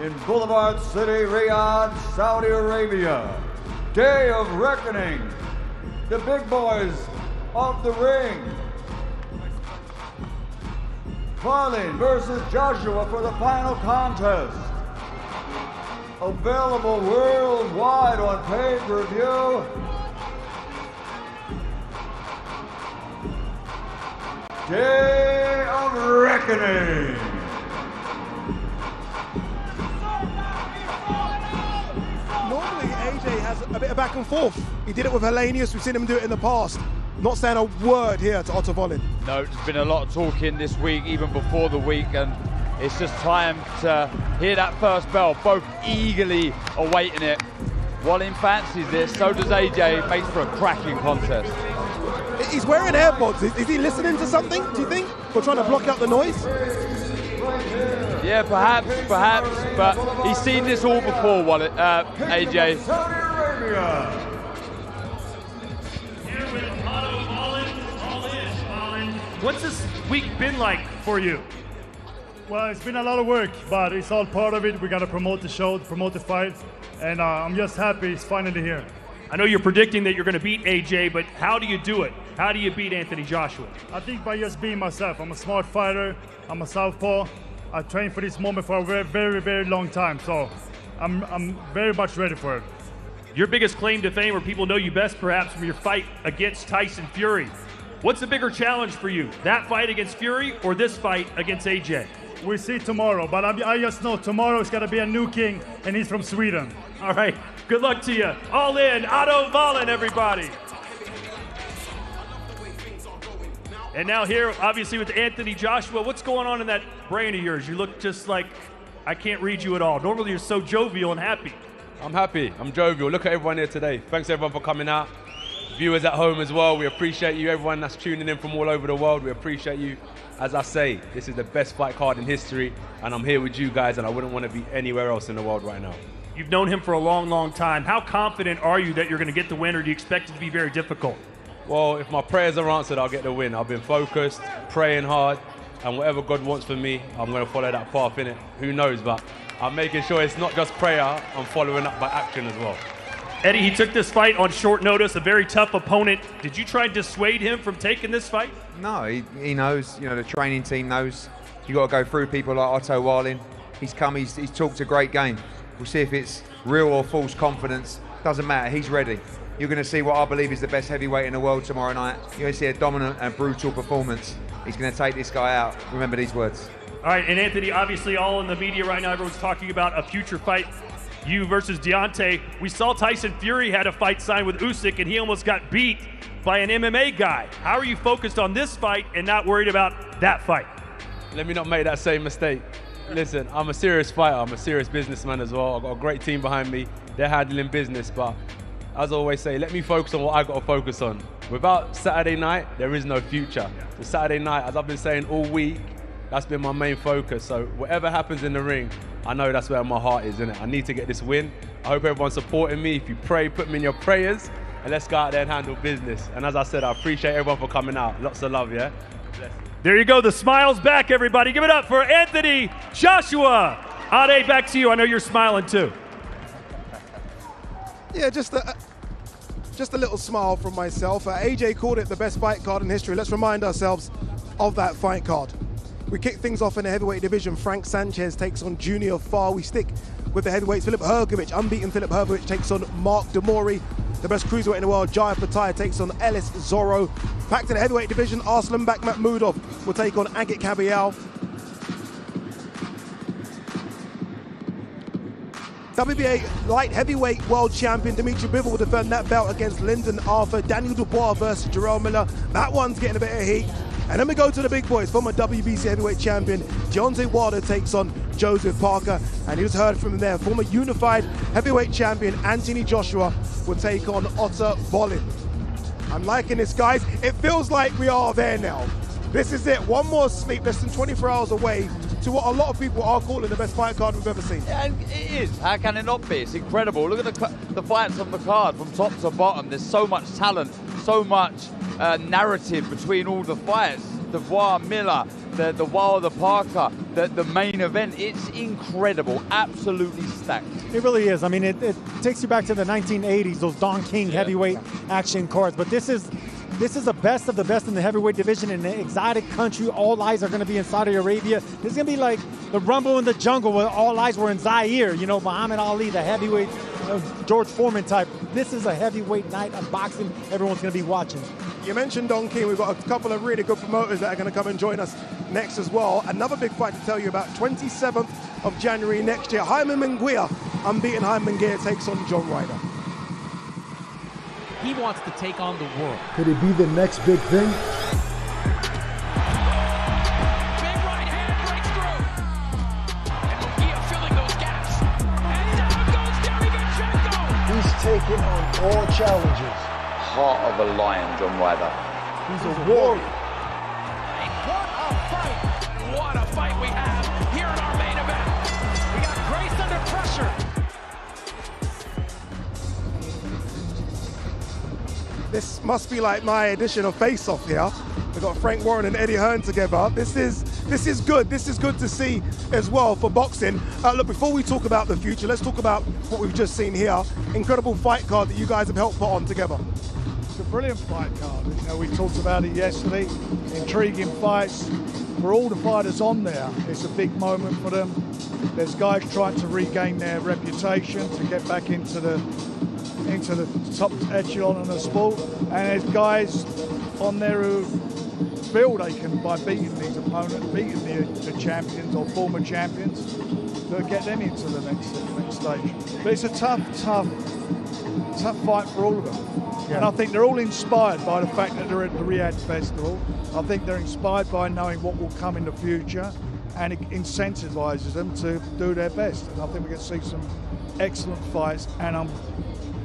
in Boulevard City, Riyadh, Saudi Arabia. Day of Reckoning. The big boys of the ring. Wallin versus Joshua for the final contest. Available worldwide on pay-per-view. Day of Reckoning. Normally AJ has a bit of back and forth. He did it with Hellenius, we've seen him do it in the past. Not saying a word here to Otto Wallin. No, there's been a lot of talking this week, even before the week, and it's just time to hear that first bell, both eagerly awaiting it. Wallin fancies this, so does AJ, makes for a cracking contest. He's wearing AirPods. Is he listening to something, do you think? Or trying to block out the noise? Yeah, perhaps, but he's seen this all before, Wallin, AJ. Here with Wallin. What's this week been like for you? Well, it's been a lot of work, but it's all part of it. We got to promote the show, promote the fight, and I'm just happy it's finally here. I know you're predicting that you're going to beat AJ, but how do you do it? How do you beat Anthony Joshua? I think by just being myself. I'm a smart fighter. I'm a southpaw. I trained for this moment for a very, very, very long time, so I'm very much ready for it. Your biggest claim to fame, or people know you best perhaps, from your fight against Tyson Fury. What's the bigger challenge for you? That fight against Fury or this fight against AJ? We'll see tomorrow, but I just know tomorrow is going to be a new king, and he's from Sweden. All right, good luck to you. All in, Otto Wallin, everybody. And now here, obviously, with Anthony Joshua, what's going on in that brain of yours? You look just like I can't read you at all. Normally, you're so jovial and happy. I'm happy. I'm jovial. Look at everyone here today. Thanks, everyone, for coming out. Viewers at home as well, we appreciate you. Everyone that's tuning in from all over the world, we appreciate you. As I say, this is the best fight card in history, and I'm here with you guys, and I wouldn't want to be anywhere else in the world right now. You've known him for a long, long time. How confident are you that you're going to get the win, or do you expect it to be very difficult? Well, if my prayers are answered, I'll get the win. I've been focused, praying hard, and whatever God wants for me, I'm going to follow that path, innit? Who knows, but I'm making sure it's not just prayer, I'm following up by action as well. Eddie, he took this fight on short notice, a very tough opponent. Did you try and dissuade him from taking this fight? No, he knows, you know, the training team knows. You got to go through people like Otto Wallin. He's come, he's talked a great game. We'll see if it's real or false confidence. Doesn't matter, he's ready. You're going to see what I believe is the best heavyweight in the world tomorrow night. You're going to see a dominant and brutal performance. He's going to take this guy out. Remember these words. All right, and Anthony, obviously all in the media right now, everyone's talking about a future fight. You versus Deontay. We saw Tyson Fury had a fight signed with Usyk, and he almost got beat by an MMA guy. How are you focused on this fight and not worried about that fight? Let me not make that same mistake. Listen, I'm a serious fighter. I'm a serious businessman as well. I've got a great team behind me. They're handling business, but as I always say, let me focus on what I got to focus on. Without Saturday night, there is no future. The Saturday night, as I've been saying all week, that's been my main focus. So whatever happens in the ring, I know that's where my heart is, innit? I need to get this win. I hope everyone's supporting me. If you pray, put me in your prayers, and let's go out there and handle business. And as I said, I appreciate everyone for coming out. Lots of love, yeah? There you go, the smile's back, everybody. Give it up for Anthony Joshua. Ade, back to you. I know you're smiling too. Yeah, just a little smile from myself. AJ called it the best fight card in history. Let's remind ourselves of that fight card. We kick things off in the heavyweight division. Frank Sanchez takes on Junior Farr. We stick with the heavyweights. Filip Hrgovic, unbeaten Filip Hrgovic, takes on Mark Demori. The best cruiserweight in the world, Jaya Pattaya, takes on Ellis Zorro. Back to the heavyweight division, Arslan Makhmudov will take on Agit Kabayel. WBA light heavyweight world champion Dimitri Bivol will defend that belt against Lyndon Arthur. Daniel Dubois versus Jarrell Miller. That one's getting a bit of heat. And then we go to the big boys. Former WBC heavyweight champion Deontay Wilder takes on Joseph Parker. And you just heard from him there. Former unified heavyweight champion Anthony Joshua will take on Otto Wallin. I'm liking this, guys. It feels like we are there now. This is it. One more sleep, less than 24 hours away to what a lot of people are calling the best fight card we've ever seen. Yeah, and it is. How can it not be? It's incredible. Look at the fights on the card from top to bottom. There's so much talent, so much narrative between all the fights. Dubois, Miller, the Wilder, Parker, the main event. It's incredible. Absolutely stacked. It really is. I mean, it takes you back to the 1980s, those Don King heavyweight action cards. But this is the best of the best in the heavyweight division in an exotic country. All eyes are going to be in Saudi Arabia. This is going to be like the Rumble in the Jungle where all eyes were in Zaire. You know, Muhammad Ali, the heavyweight, George Foreman type. This is a heavyweight night of boxing everyone's going to be watching. You mentioned Don King. We've got a couple of really good promoters that are going to come and join us next as well. Another big fight to tell you about, 27th of January next year. Jaime Munguia, unbeaten Jaime Munguia, takes on John Ryder. He wants to take on the world. Could it be the next big thing? Big right hand breaks through. And Munguia filling those gaps. And down goes Derevyanchenko. He's taking on all challenges. Heart of a lion, John Ryder. He's a warrior. What a fight! What a fight we have here in our main event. This must be like my edition of Face Off here. We've got Frank Warren and Eddie Hearn together. This is good. This is good to see as well for boxing. Look, before we talk about the future, let's talk about what we've just seen here. Incredible fight card that you guys have helped put on together. It's a brilliant fight card. You know, we talked about it yesterday. Intriguing fights for all the fighters on there. It's a big moment for them. There's guys trying to regain their reputation to get back into the top echelon of the sport, and there's guys on there who feel they can, by beating these opponents, beating the champions or former champions, to get them into the next stage. But it's a tough fight for all of them. Yeah. And I think they're all inspired by the fact that they're at the Riyadh Festival. I think they're inspired by knowing what will come in the future, and it incentivises them to do their best. And I think we're going to see some excellent fights, and I'm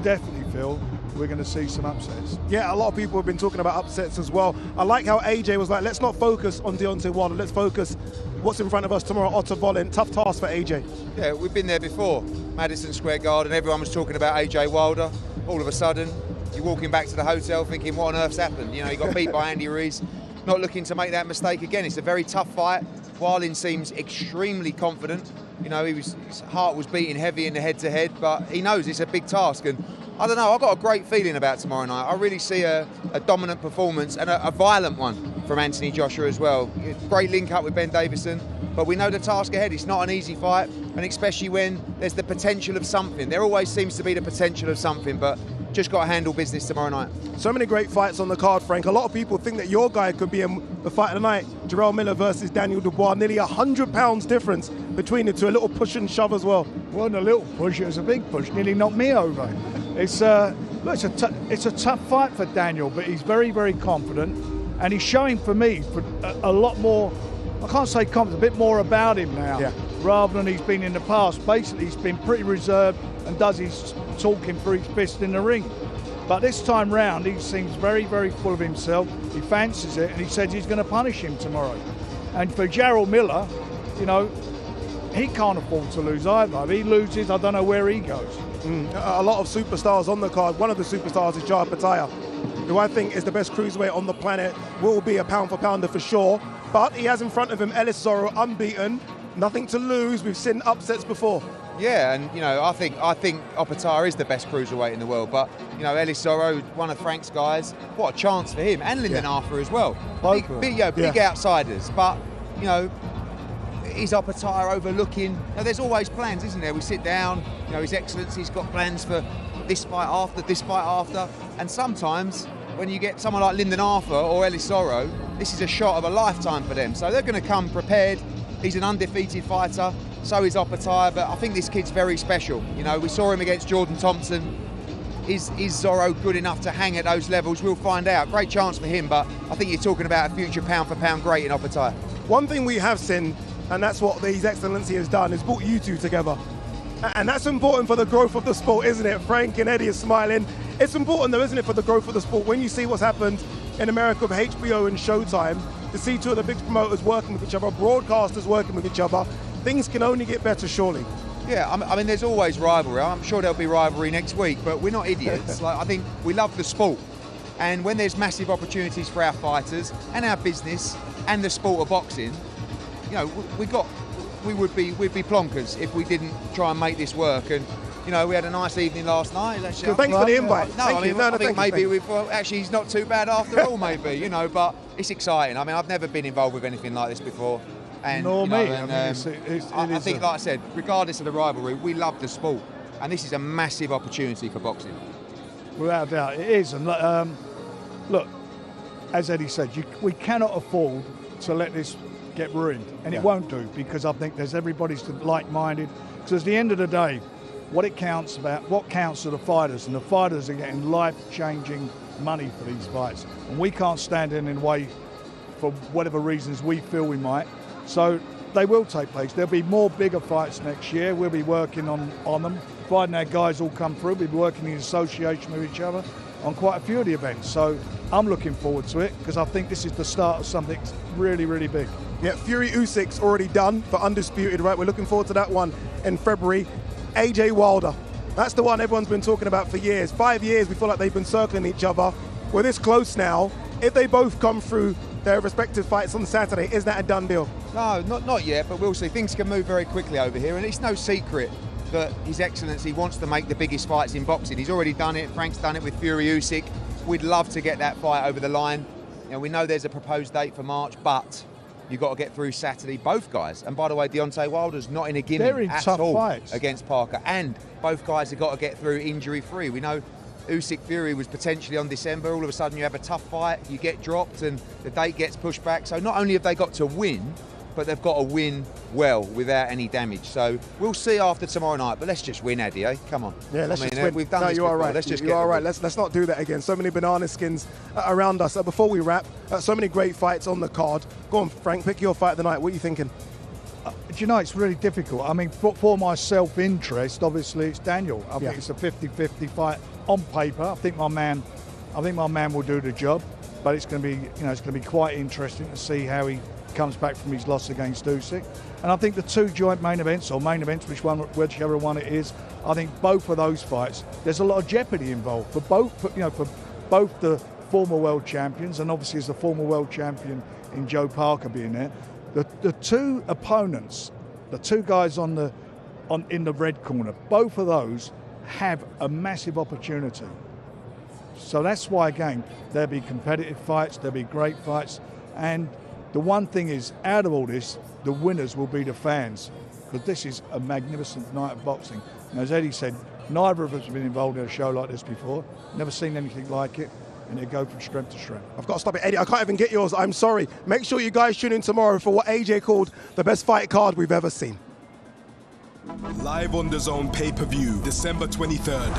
definitely feel we're going to see some upsets. Yeah, a lot of people have been talking about upsets as well. I like how AJ was like, let's not focus on Deontay Wilder, let's focus what's in front of us tomorrow, Otto Wallin. Tough task for AJ. Yeah, we've been there before. Madison Square Garden, everyone was talking about AJ Wilder. All of a sudden, you're walking back to the hotel thinking, what on earth's happened? You know, he got beat by Andy Ruiz. Not looking to make that mistake again. It's a very tough fight. Wallin seems extremely confident. You know, his heart was beating heavy in the head-to-head, but he knows it's a big task. And I don't know, I've got a great feeling about tomorrow night. I really see a dominant performance and a violent one from Anthony Joshua as well. Great link up with Ben Davison, but we know the task ahead. It's not an easy fight, and especially when there's the potential of something. There always seems to be the potential of something, but just got to handle business tomorrow night. So many great fights on the card, Frank. A lot of people think that your guy could be in the fight of the night. Jarrell Miller versus Daniel Dubois. Nearly 100 pounds difference between the two. A little push and shove as well. Wasn't a little push, it was a big push. Nearly knocked me over. It's a tough fight for Daniel, but he's very, very confident. And he's showing for me a lot more, I can't say confident, a bit more about him now, rather than he's been in the past. Basically, he's been pretty reserved and does his talking through his fist in the ring. But this time round, he seems very, very full of himself. He fancies it, and he says he's going to punish him tomorrow. And for Jarrell Miller, you know, he can't afford to lose either. If he loses, I don't know where he goes. A lot of superstars on the card. One of the superstars is Jaya Pataya, who I think is the best cruiserweight on the planet, will be a pound-for-pounder for sure. But he has in front of him Ellis Zorro, unbeaten, nothing to lose. We've seen upsets before. Yeah, and you know, I think Opatara is the best cruiserweight in the world. But you know, Ellis Zorro, one of Frank's guys, what a chance for him, and Lyndon Arthur as well. Big outsiders. But you know, is Opatara overlooking? You know, there's always plans, isn't there? We sit down. You know, His Excellency's got plans for this fight after, and sometimes when you get someone like Lyndon Arthur or Ellis Zorro, this is a shot of a lifetime for them. So they're going to come prepared. He's an undefeated fighter. So is Opataya, but I think this kid's very special. You know, we saw him against Jordan Thompson. Is Zorro good enough to hang at those levels? We'll find out. Great chance for him, but I think you're talking about a future pound-for-pound great in Opataya. One thing we have seen, and that's what His Excellency has done, is brought you two together. And that's important for the growth of the sport, isn't it? Frank and Eddie are smiling. It's important though, isn't it, for the growth of the sport? When you see what's happened in America with HBO and Showtime, to see two of the big promoters working with each other, broadcasters working with each other, things can only get better, surely. Yeah, I mean, there's always rivalry. I'm sure there'll be rivalry next week, but we're not idiots. Like, I think we love the sport. And when there's massive opportunities for our fighters and our business and the sport of boxing, you know, we'd be plonkers if we didn't try and make this work. And you know, we had a nice evening last night. Thanks for the invite. No, I think maybe actually he's not too bad after all, maybe, you know, but it's exciting. I mean, I've never been involved with anything like this before. And, Nor you know, me. and, I think, like I said, regardless of the rivalry, we love the sport. And this is a massive opportunity for boxing. Without doubt, it is. And look, as Eddie said, we cannot afford to let this get ruined. And it won't do, because I think there's everybody's like-minded. Because at the end of the day, what counts are the fighters, and the fighters are getting life-changing money for these fights. And we can't stand in the way for whatever reasons we feel we might. So they will take place. There'll be more bigger fights next year. We'll be working on them, providing our guys all come through. We'll be working in association with each other on quite a few of the events. So I'm looking forward to it, because I think this is the start of something really, really big. Yeah, Fury Usyk's already done for Undisputed, right? We're looking forward to that one in February. AJ Wilder, that's the one everyone's been talking about for years. 5 years, we feel like they've been circling each other. we're this close now. If they both come through their respective fights on Saturday, is that a done deal? No, not yet, but we'll see. Things can move very quickly over here, and it's no secret that His Excellency wants to make the biggest fights in boxing. He's already done it. Frank's done it with Fury Usyk. We'd love to get that fight over the line. You know, we know there's a proposed date for March, but you've got to get through Saturday, both guys. And by the way, Deontay Wilder's not in a gimme at all fights against Parker. And both guys have got to get through injury-free. We know Usyk Fury was potentially on December. All of a sudden you have a tough fight, you get dropped and the date gets pushed back. So not only have they got to win, but they've got to win well without any damage. So we'll see after tomorrow night, but let's just win, Eddie, eh? Come on. Yeah, let's just win. We've done this before. Right. Let's just you are right. Let's not do that again. So many banana skins around us. Before we wrap, so many great fights on the card. Go on, Frank, pick your fight of the night. What are you thinking? Do you know, it's really difficult. I mean, for my self-interest, obviously it's Daniel. I think it's a 50-50 fight on paper. I think my man will do the job, but it's going to be, it's going to be quite interesting to see how he comes back from his loss against Usyk. And I think the two joint main events, whichever one it is, I think both of those fights, there's a lot of jeopardy involved for both, for both the former world champions, and obviously as the former world champion in Joe Parker being there. The two opponents, the two guys in the red corner, both of those have a massive opportunity. So that's why, again, there'll be competitive fights, there'll be great fights, and the one thing is, out of all this, the winners will be the fans, because this is a magnificent night of boxing. And as Eddie said, neither of us have been involved in a show like this before, never seen anything like it, and they go from strength to strength. I've got to stop it, Eddie. I can't even get yours. I'm sorry. Make sure you guys tune in tomorrow for what AJ called the best fight card we've ever seen. Live on DAZN pay-per-view, December 23rd.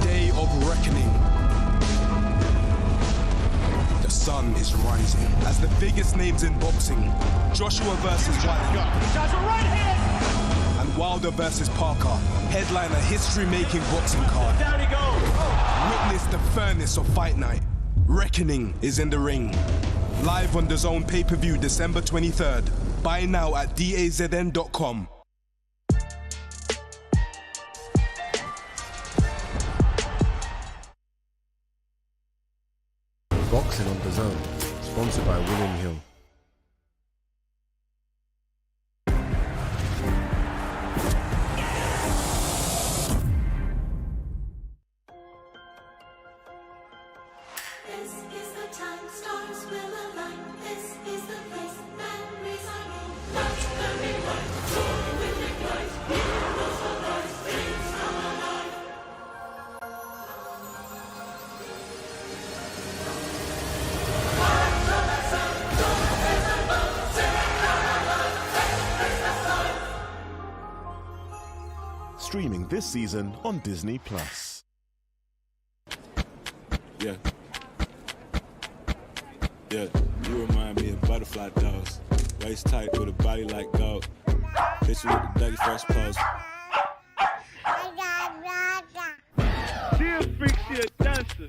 Day of reckoning. The sun is rising as the biggest names in boxing, Joshua versus Wallin, right hand. and Wilder versus Parker, headline a history-making boxing card. Down he goes. Witness the furnace of fight night. Reckoning is in the ring. Live on DAZN pay-per-view, December 23rd. Buy now at DAZN.com. Boxing on DAZN, sponsored by William Hill. Streaming this season on Disney+. Yeah, you remind me of butterfly dolls. Waist tight with a body like gold. Hit you with the Dougie Fresh pose. She a freak, she a dancer.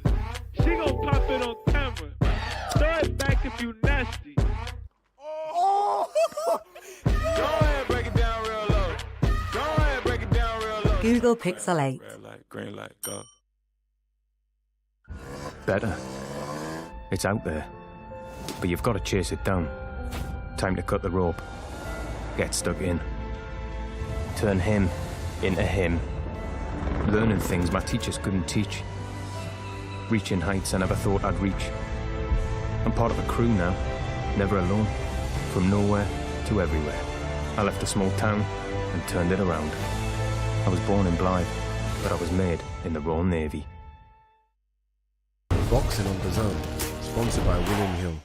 She gon' pop it on camera. Throw it back if you nasty. Oh! Go ahead, break it down real low. Go ahead, break it down real low. Google Pixel 8. Red light, green light, go. Better. It's out there. But you've got to chase it down. Time to cut the rope. Get stuck in. Turn him into him. Learning things my teachers couldn't teach. Reaching heights I never thought I'd reach. I'm part of a crew now. Never alone. From nowhere to everywhere. I left a small town and turned it around. I was born in Blythe, but I was made in the Royal Navy. Boxing on DAZN, sponsored by William Hill.